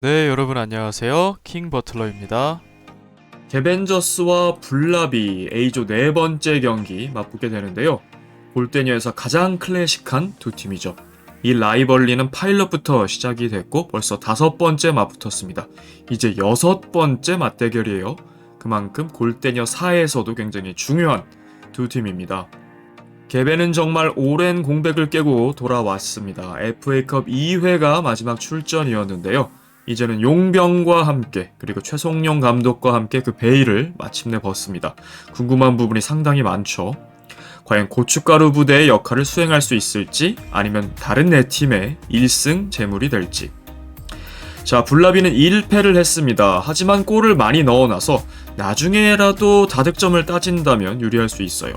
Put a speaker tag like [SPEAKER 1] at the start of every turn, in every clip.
[SPEAKER 1] 네, 여러분 안녕하세요. 킹 버틀러입니다.
[SPEAKER 2] 개벤저스와 블라비 A조 네 번째 경기 맞붙게 되는데요. 골대녀에서 가장 클래식한 두 팀이죠. 이 라이벌리는 파일럿부터 시작이 됐고 벌써 5번째 맞붙었습니다. 이제 6번째 맞대결이에요. 그만큼 골대녀 4에서도 굉장히 중요한 두 팀입니다. 개벤은 정말 오랜 공백을 깨고 돌아왔습니다. FA컵 2회가 마지막 출전이었는데요. 이제는 용병과 함께 그리고 최송용 감독과 함께 그 베일을 마침내 벗습니다. 궁금한 부분이 상당히 많죠. 과연 고춧가루 부대의 역할을 수행할 수 있을지 아니면 다른 네 팀의 1승 제물이 될지. 자, 블라비는 1패를 했습니다. 하지만 골을 많이 넣어놔서 나중에라도 다득점을 따진다면 유리할 수 있어요.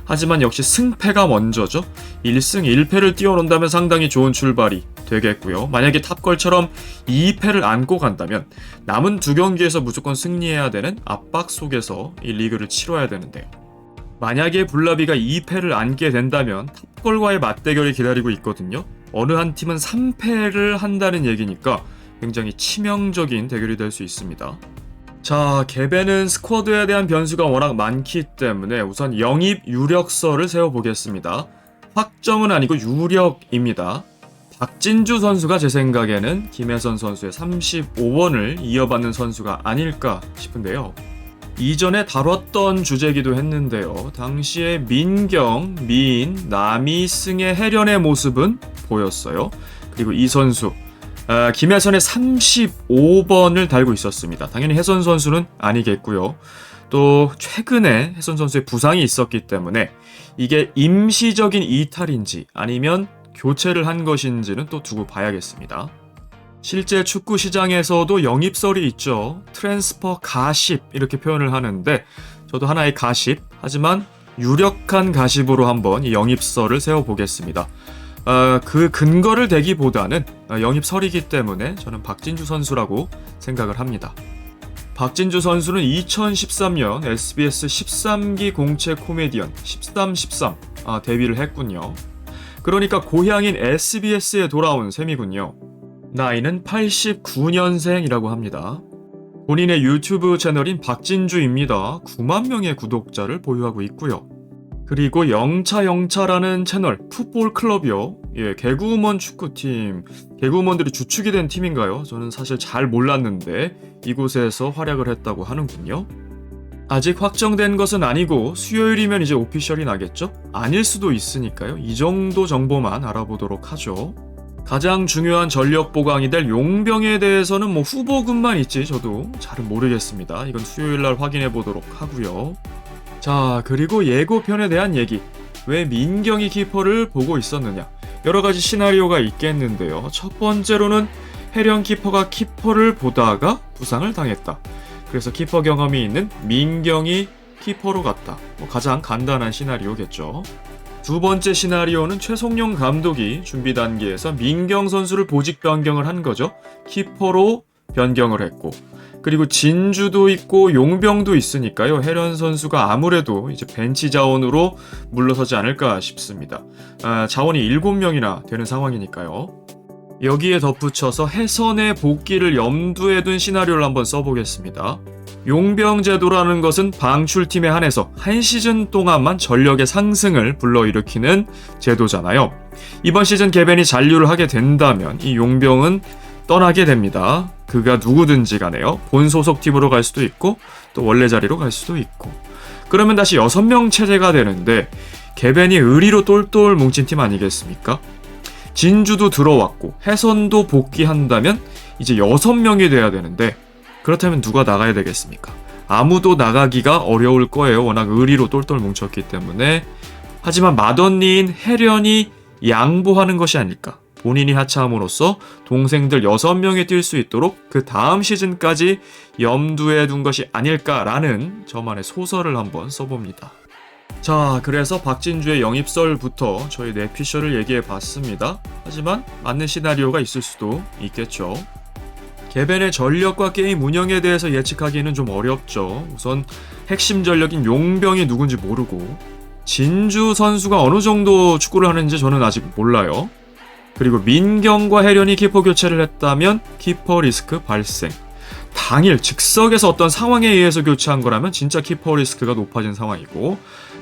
[SPEAKER 2] 하지만 역시 승패가 먼저죠. 1승 1패를 뛰어논다면 상당히 좋은 출발이 되겠고요. 만약에 탑걸처럼 2패를 안고 간다면 남은 두 경기에서 무조건 승리해야 되는 압박 속에서 이 리그를 치러야 되는데요. 만약에 블라비가 2패를 안게 된다면 탑걸과의 맞대결이 기다리고 있거든요. 어느 한 팀은 3패를 한다는 얘기니까 굉장히 치명적인 대결이 될 수 있습니다. 자, 개벤은 스쿼드에 대한 변수가 워낙 많기 때문에 우선 영입 유력서를 세워보겠습니다. 확정은 아니고 유력입니다. 박진주 선수가 제 생각에는 김혜선 선수의 35번을 이어받는 선수가 아닐까 싶은데요. 이전에 다뤘던 주제기도 했는데요. 당시에 민경, 미인, 남이승의 해련의 모습은 보였어요. 그리고 이 선수 김혜선의 35번을 달고 있었습니다. 당연히 혜선 선수는 아니겠고요. 또 최근에 혜선 선수의 부상이 있었기 때문에 이게 임시적인 이탈인지 아니면 교체를 한 것인지는 또 두고 봐야겠습니다. 실제 축구 시장에서도 영입설이 있죠. 트랜스퍼 가십 이렇게 표현을 하는데 저도 하나의 가십, 하지만 유력한 가십으로 한번 이 영입설을 세워보겠습니다. 그 근거를 대기보다는 영입설이기 때문에 저는 박진주 선수라고 생각을 합니다. 박진주 선수는 2013년 SBS 13기 공채 코미디언 1313 데뷔를 했군요. 그러니까 고향인 SBS에 돌아온 셈이군요. 나이는 89년생이라고 합니다. 본인의 유튜브 채널인 박진주입니다. 9만 명의 구독자를 보유하고 있고요. 그리고 영차라는 채널 풋볼 클럽이요. 예, 개그우먼 축구팀, 개그우먼들이 주축이 된 팀인가요? 저는 사실 잘 몰랐는데 이곳에서 활약을 했다고 하는군요. 아직 확정된 것은 아니고 수요일이면 이제 오피셜이 나겠죠? 아닐 수도 있으니까요. 이 정도 정보만 알아보도록 하죠. 가장 중요한 전력 보강이 될 용병에 대해서는 후보군만 있지 저도 잘은 모르겠습니다. 이건 수요일날 확인해 보도록 하고요. 자, 그리고 예고편에 대한 얘기. 왜 민경이 키퍼를 보고 있었느냐? 여러 가지 시나리오가 있겠는데요. 첫 번째로는 해련 키퍼가 키퍼를 보다가 부상을 당했다. 그래서 키퍼 경험이 있는 민경이 키퍼로 갔다. 가장 간단한 시나리오겠죠. 두 번째 시나리오는 최송용 감독이 준비 단계에서 민경 선수를 보직 변경을 한 거죠. 키퍼로 변경을 했고, 그리고 진주도 있고 용병도 있으니까요. 해련 선수가 아무래도 이제 벤치 자원으로 물러서지 않을까 싶습니다. 자원이 7명이나 되는 상황이니까요. 여기에 덧붙여서 해선의 복귀를 염두에 둔 시나리오를 한번 써보겠습니다. 용병 제도라는 것은 방출팀에 한해서 한 시즌 동안만 전력의 상승을 불러일으키는 제도잖아요. 이번 시즌 개벤이 잔류를 하게 된다면 이 용병은 떠나게 됩니다. 그가 누구든지 간에요. 본 소속팀으로 갈 수도 있고 또 원래 자리로 갈 수도 있고. 그러면 다시 6명 체제가 되는데 개벤이 의리로 똘똘 뭉친 팀 아니겠습니까? 진주도 들어왔고 해선도 복귀한다면 이제 6명이 돼야 되는데 그렇다면 누가 나가야 되겠습니까? 아무도 나가기가 어려울 거예요. 워낙 의리로 똘똘 뭉쳤기 때문에. 하지만 맏언니인 해련이 양보하는 것이 아닐까. 본인이 하차함으로써 동생들 6명이 뛸 수 있도록 그 다음 시즌까지 염두에 둔 것이 아닐까라는 저만의 소설을 한번 써봅니다. 자, 그래서 박진주의 영입설부터 저희 내피셜을 얘기해봤습니다. 하지만 맞는 시나리오가 있을 수도 있겠죠. 개벤의 전력과 게임 운영에 대해서 예측하기는 좀 어렵죠. 우선 핵심 전력인 용병이 누군지 모르고 진주 선수가 어느 정도 축구를 하는지 저는 아직 몰라요. 그리고 민경과 혜련이 키퍼 교체를 했다면 키퍼 리스크 발생. 당일 즉석에서 어떤 상황에 의해서 교체한 거라면 진짜 키퍼 리스크가 높아진 상황이고,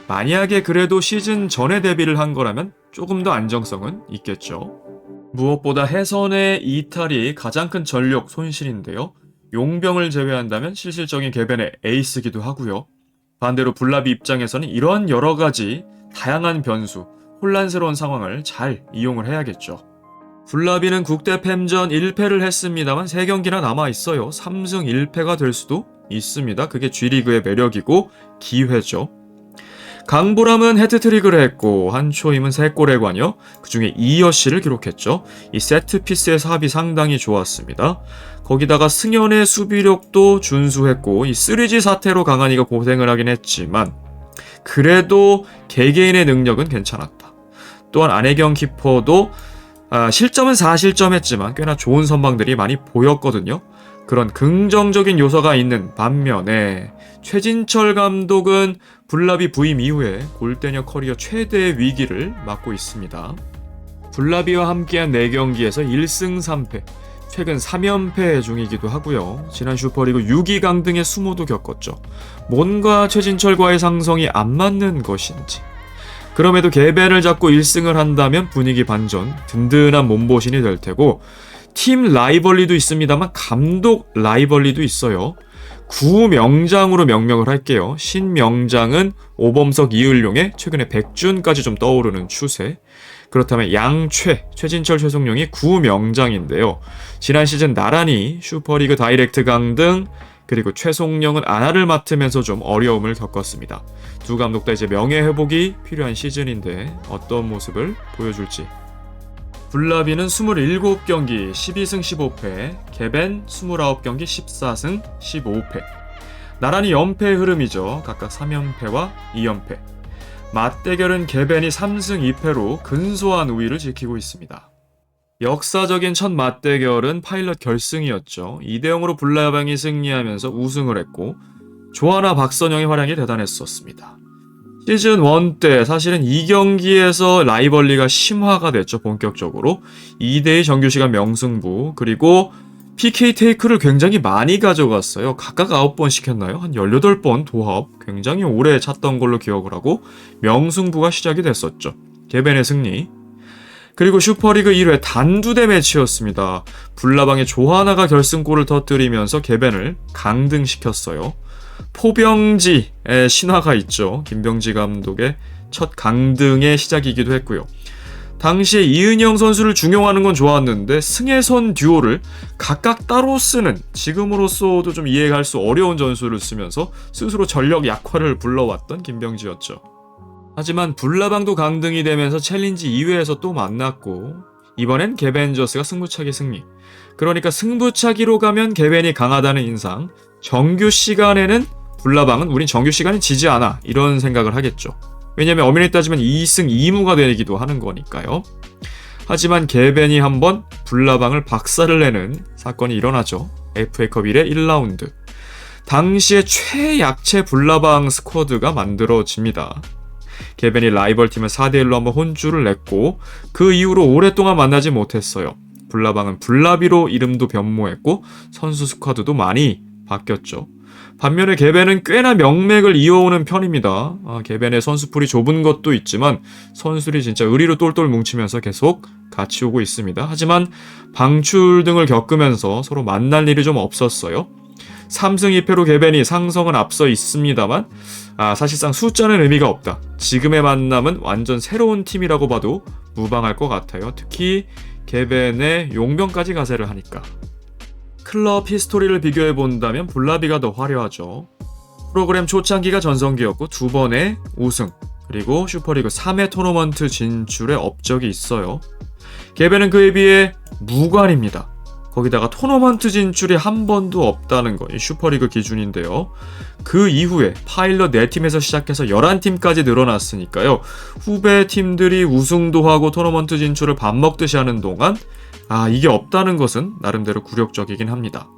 [SPEAKER 2] 만약에 그래도 시즌 전에 데뷔를 한 거라면 조금 더 안정성은 있겠죠. 무엇보다 해선의 이탈이 가장 큰 전력 손실인데요. 용병을 제외한다면 실질적인 개변의 에이스기도 하고요. 반대로 불나비 입장에서는 이러한 여러 가지 다양한 변수, 혼란스러운 상황을 잘 이용을 해야겠죠. 불나비는 국대 팸전 1패를 했습니다만 3경기나 남아있어요. 3승 1패가 될 수도 있습니다. 그게 G리그의 매력이고 기회죠. 강보람은 헤트트릭을 했고 한초임은 3골에 관여, 그중에 2어시를 기록했죠. 이 세트피스의 삽이 상당히 좋았습니다. 거기다가 승현의 수비력도 준수했고 이 3G 사태로 강한이가 고생을 하긴 했지만 그래도 개개인의 능력은 괜찮았다. 또한 안혜경 키퍼도 실점은 4실점했지만 꽤나 좋은 선방들이 많이 보였거든요. 그런 긍정적인 요소가 있는 반면에 최진철 감독은 불나비 부임 이후에 골대녀 커리어 최대의 위기를 맞고 있습니다. 불나비와 함께한 4경기에서 1승 3패, 최근 3연패 중이기도 하고요. 지난 슈퍼리그 6위 강등의 수모도 겪었죠. 뭔가 최진철과의 상성이 안 맞는 것인지. 그럼에도 개변을 잡고 1승을 한다면 분위기 반전, 든든한 몸보신이 될 테고, 팀 라이벌리도 있습니다만 감독 라이벌리도 있어요. 구명장으로 명명을 할게요. 신명장은 오범석, 이을용에 최근에 백준까지 좀 떠오르는 추세. 그렇다면 최진철, 최송용이 구명장인데요. 지난 시즌 나란히 슈퍼리그 다이렉트 강등, 그리고 최송영은 안하를 맡으면서 좀 어려움을 겪었습니다. 두 감독 다 이제 명예 회복이 필요한 시즌인데 어떤 모습을 보여줄지. 불나비는 27경기 12승 15패, 개벤 29경기 14승 15패. 나란히 연패의 흐름이죠. 각각 3연패와 2연패. 맞대결은 개벤이 3승 2패로 근소한 우위를 지키고 있습니다. 역사적인 첫 맞대결은 파일럿 결승이었죠. 2대0으로 불나방이 승리하면서 우승을 했고 조하나 박선영의 활약이 대단했었습니다. 시즌 1 때 사실은 2경기에서 라이벌리가 심화가 됐죠. 본격적으로 2대2 정규시간 명승부, 그리고 PK 테이크를 굉장히 많이 가져갔어요. 각각 9번 시켰나요? 한 18번 도합, 굉장히 오래 찼던 걸로 기억을 하고 명승부가 시작이 됐었죠. 개벤의 승리. 그리고 슈퍼리그 1회 단두대 매치였습니다. 불나방의 조하나가 결승골을 터뜨리면서 개벤을 강등시켰어요. 포병지의 신화가 있죠. 김병지 감독의 첫 강등의 시작이기도 했고요. 당시에 이은영 선수를 중용하는 건 좋았는데 승혜선 듀오를 각각 따로 쓰는, 지금으로서도 좀 이해할 수 어려운 전술을 쓰면서 스스로 전력 약화를 불러왔던 김병지였죠. 하지만 불나방도 강등이 되면서 챌린지 2회에서 또 만났고 이번엔 개벤저스가 승부차기 승리. 그러니까 승부차기로 가면 개벤이 강하다는 인상, 정규 시간에는 불나방은 우린 정규 시간이 지지 않아, 이런 생각을 하겠죠. 왜냐면 엄연히 따지면 2승 2무가 되기도 하는 거니까요. 하지만 개벤이 한번 불나방을 박살을 내는 사건이 일어나죠. FA컵 1의 1라운드. 당시에 최약체 불나방 스쿼드가 만들어집니다. 개벤이 라이벌팀을 4대1로 한번 혼쭐을 냈고 그 이후로 오랫동안 만나지 못했어요. 불나방은 불나비로 이름도 변모했고 선수 스쿼드도 많이 바뀌었죠. 반면에 개벤은 꽤나 명맥을 이어오는 편입니다. 개벤의 선수풀이 좁은 것도 있지만 선수들이 진짜 의리로 똘똘 뭉치면서 계속 같이 오고 있습니다. 하지만 방출 등을 겪으면서 서로 만날 일이 좀 없었어요. 3승 2패로 개벤이 상성은 앞서 있습니다만 사실상 숫자는 의미가 없다. 지금의 만남은 완전 새로운 팀이라고 봐도 무방할 것 같아요. 특히 개벤의 용병까지 가세를 하니까. 클럽 히스토리를 비교해본다면 불나비가 더 화려하죠. 프로그램 초창기가 전성기였고 2번의 우승, 그리고 슈퍼리그 3회 토너먼트 진출의 업적이 있어요. 개벤은 그에 비해 무관입니다. 거기다가 토너먼트 진출이 한 번도 없다는 거, 이 슈퍼리그 기준인데요. 그 이후에 파일럿 4팀에서 시작해서 11팀까지 늘어났으니까요. 후배 팀들이 우승도 하고 토너먼트 진출을 밥 먹듯이 하는 동안 이게 없다는 것은 나름대로 굴욕적이긴 합니다.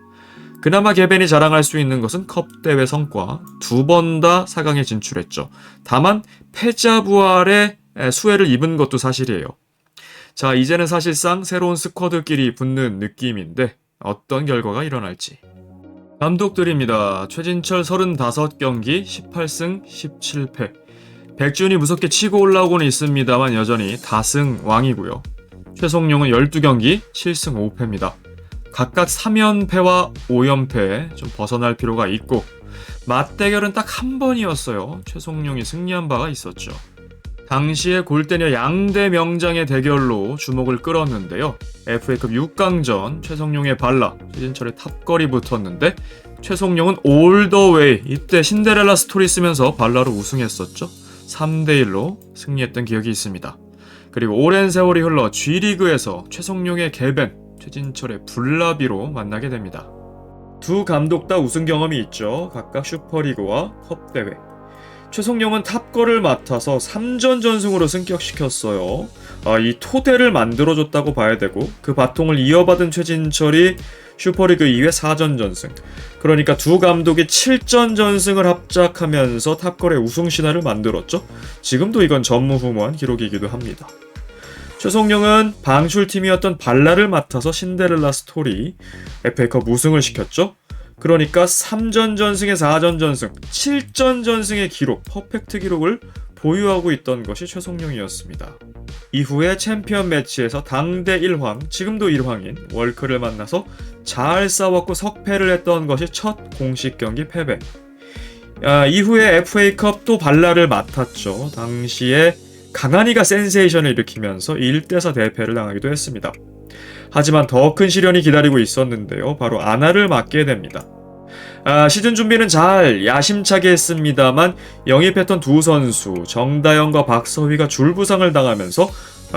[SPEAKER 2] 그나마 개벤이 자랑할 수 있는 것은 컵 대회 성과, 2번 다 4강에 진출했죠. 다만 패자 부활에 수혜를 입은 것도 사실이에요. 자, 이제는 사실상 새로운 스쿼드끼리 붙는 느낌인데 어떤 결과가 일어날지. 감독들입니다. 최진철 35경기 18승 17패. 백준이 무섭게 치고 올라오고는 있습니다만 여전히 다승 왕이고요. 최성룡은 12경기 7승 5패입니다. 각각 3연패와 5연패 좀 벗어날 필요가 있고 맞대결은 딱 한 번이었어요. 최성룡이 승리한 바가 있었죠. 당시에 골대녀 양대 명장의 대결로 주목을 끌었는데요. FA컵 6강전 최성룡의 발라, 최진철의 탑걸이 붙었는데 최성룡은 올 더 웨이, 이때 신데렐라 스토리 쓰면서 발라로 우승했었죠. 3대1로 승리했던 기억이 있습니다. 그리고 오랜 세월이 흘러 G리그에서 최성룡의 개벤, 최진철의 블라비로 만나게 됩니다. 두 감독 다 우승 경험이 있죠. 각각 슈퍼리그와 컵대회. 최성룡은 탑걸을 맡아서 3전 전승으로 승격시켰어요. 이 토대를 만들어줬다고 봐야 되고 그 바통을 이어받은 최진철이 슈퍼리그 2회 4전 전승. 그러니까 두 감독이 7전 전승을 합작하면서 탑걸의 우승 신화를 만들었죠. 지금도 이건 전무후무한 기록이기도 합니다. 최성룡은 방출팀이었던 발라를 맡아서 신데렐라 스토리 FA컵 우승을 시켰죠. 그러니까 3전 전승에 4전 전승, 7전 전승의 기록, 퍼펙트 기록을 보유하고 있던 것이 최성룡이었습니다. 이후에 챔피언 매치에서 당대 1황, 지금도 1황인 월크를 만나서 잘 싸웠고 석패를 했던 것이 첫 공식 경기 패배. 이후에 FA컵 또 발라를 맡았죠. 당시에 강한이가 센세이션을 일으키면서 1대4 대패를 당하기도 했습니다. 하지만 더 큰 시련이 기다리고 있었는데요. 바로 아나를 맡게 됩니다. 시즌 준비는 잘 야심차게 했습니다만 영입했던 두 선수 정다영과 박서휘가 줄부상을 당하면서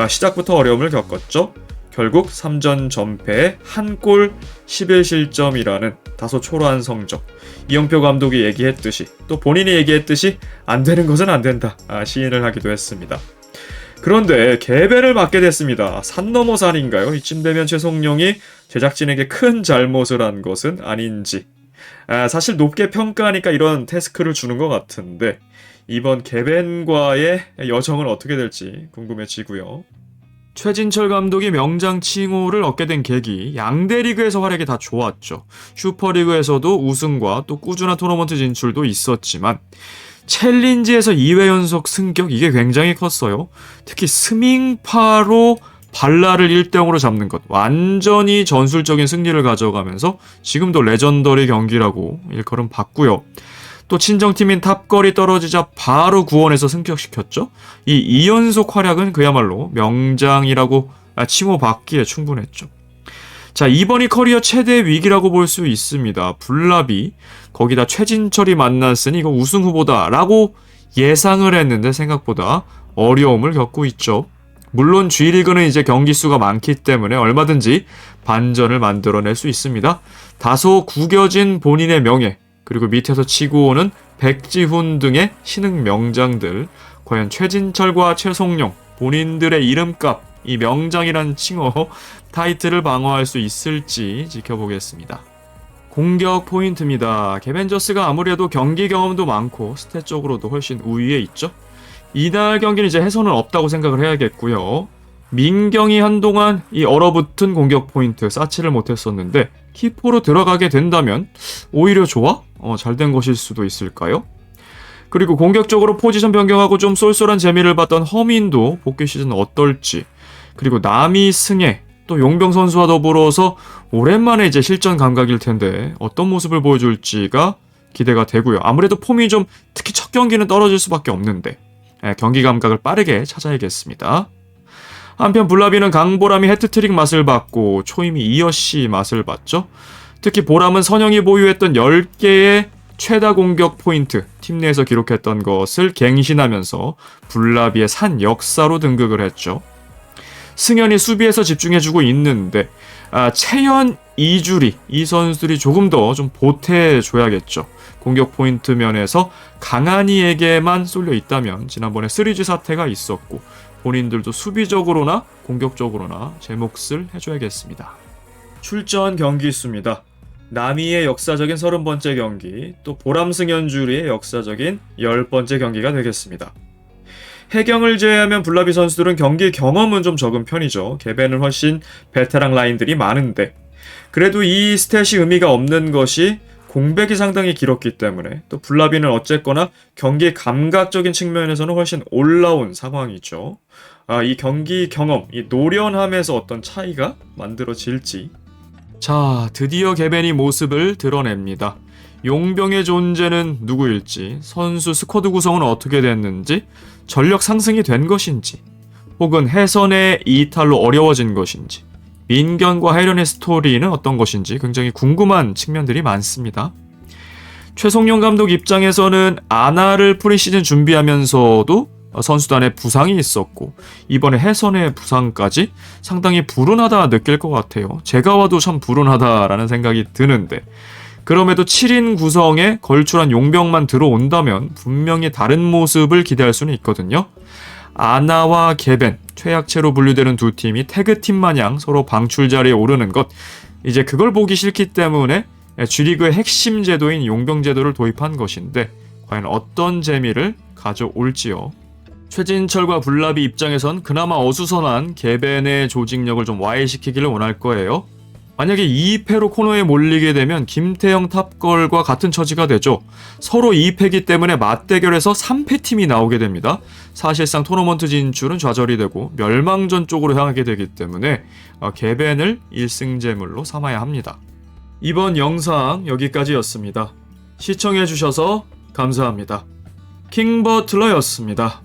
[SPEAKER 2] 시작부터 어려움을 겪었죠. 결국 3전 전패에 1골 11실점이라는 다소 초라한 성적. 이영표 감독이 얘기했듯이 또 본인이 얘기했듯이 안 되는 것은 안 된다 시인을 하기도 했습니다. 그런데 개배를 맡게 됐습니다. 산 넘어 산인가요? 이쯤 되면 최성룡이 제작진에게 큰 잘못을 한 것은 아닌지. 사실 높게 평가하니까 이런 태스크를 주는 것 같은데 이번 개벤과의 여정은 어떻게 될지 궁금해지고요. 최진철 감독이 명장 칭호를 얻게 된 계기, 양대 리그에서 활약이 다 좋았죠. 슈퍼리그에서도 우승과 또 꾸준한 토너먼트 진출도 있었지만 챌린지에서 2회 연속 승격, 이게 굉장히 컸어요. 특히 스밍파로 발라를 1대0으로 잡는 것, 완전히 전술적인 승리를 가져가면서 지금도 레전더리 경기라고 일컬음 봤고요. 또 친정팀인 탑걸이 떨어지자 바로 구원해서 승격시켰죠. 이 2연속 활약은 그야말로 명장이라고 칭호받기에 충분했죠. 자, 이번이 커리어 최대 위기라고 볼 수 있습니다. 블라비, 거기다 최진철이 만났으니 이거 우승 후보다라고 예상을 했는데 생각보다 어려움을 겪고 있죠. 물론 G리그는 이제 경기 수가 많기 때문에 얼마든지 반전을 만들어낼 수 있습니다. 다소 구겨진 본인의 명예, 그리고 밑에서 치고 오는 백지훈 등의 신흥 명장들, 과연 최진철과 최성룡, 본인들의 이름값, 이 명장이란 칭호, 타이틀을 방어할 수 있을지 지켜보겠습니다. 공격 포인트입니다. 개벤저스가 아무래도 경기 경험도 많고 스탯적으로도 훨씬 우위에 있죠. 이날 경기는 이제 해서는 없다고 생각을 해야겠고요. 민경이 한동안 이 얼어붙은 공격 포인트 쌓지를 못했었는데 키포로 들어가게 된다면 오히려 좋아? 잘 된 것일 수도 있을까요? 그리고 공격적으로 포지션 변경하고 좀 쏠쏠한 재미를 봤던 허민도 복귀 시즌 어떨지, 그리고 남이 승혜, 또 용병 선수와 더불어서 오랜만에 이제 실전 감각일 텐데 어떤 모습을 보여줄지가 기대가 되고요. 아무래도 폼이 좀 특히 첫 경기는 떨어질 수밖에 없는데 경기 감각을 빠르게 찾아야겠습니다. 한편 블라비는 강보람이 해트트릭 맛을 봤고 초임이 이어씨 맛을 봤죠. 특히 보람은 선영이 보유했던 10개의 최다 공격 포인트 팀 내에서 기록했던 것을 갱신하면서 블라비의 산 역사로 등극을 했죠. 승현이 수비에서 집중해주고 있는데 채연, 이주리 이 선수들이 조금 더 좀 보태줘야겠죠. 공격 포인트 면에서 강한이에게만 쏠려 있다면 지난번에 3G 사태가 있었고 본인들도 수비적으로나 공격적으로나 제 몫을 해줘야겠습니다. 출전 경기 수입니다. 남이의 역사적인 30번째 경기, 또 보람 승현주리의 역사적인 10번째 경기가 되겠습니다. 해경을 제외하면 블라비 선수들은 경기 경험은 좀 적은 편이죠. 개벤은 훨씬 베테랑 라인들이 많은데 그래도 이 스탯이 의미가 없는 것이 공백이 상당히 길었기 때문에 또 블라비는 어쨌거나 경기 감각적인 측면에서는 훨씬 올라온 상황이죠. 이 경기 경험, 이 노련함에서 어떤 차이가 만들어질지. 자, 드디어 개벤이 모습을 드러냅니다. 용병의 존재는 누구일지, 선수 스쿼드 구성은 어떻게 됐는지, 전력 상승이 된 것인지, 혹은 해선의 이탈로 어려워진 것인지, 민견과 하이런의 스토리는 어떤 것인지 굉장히 궁금한 측면들이 많습니다. 최송용 감독 입장에서는 아나를 프리시즌 준비하면서도 선수단에 부상이 있었고 이번에 해선의 부상까지 상당히 불운하다 느낄 것 같아요. 제가 와도 참 불운하다라는 생각이 드는데 그럼에도 7인 구성에 걸출한 용병만 들어온다면 분명히 다른 모습을 기대할 수는 있거든요. 아나와 개벤, 최약체로 분류되는 두 팀이 태그팀 마냥 서로 방출 자리에 오르는 것, 이제 그걸 보기 싫기 때문에 G리그의 핵심 제도인 용병 제도를 도입한 것인데 과연 어떤 재미를 가져올지요. 최진철과 블라비 입장에선 그나마 어수선한 개벤의 조직력을 좀 와해시키기를 원할 거예요. 만약에 2패로 코너에 몰리게 되면 김태형 탑걸과 같은 처지가 되죠. 서로 2패이기 때문에 맞대결에서 3패 팀이 나오게 됩니다. 사실상 토너먼트 진출은 좌절이 되고 멸망전 쪽으로 향하게 되기 때문에 개벤을 1승제물로 삼아야 합니다. 이번 영상 여기까지였습니다. 시청해주셔서 감사합니다. 킹버틀러였습니다.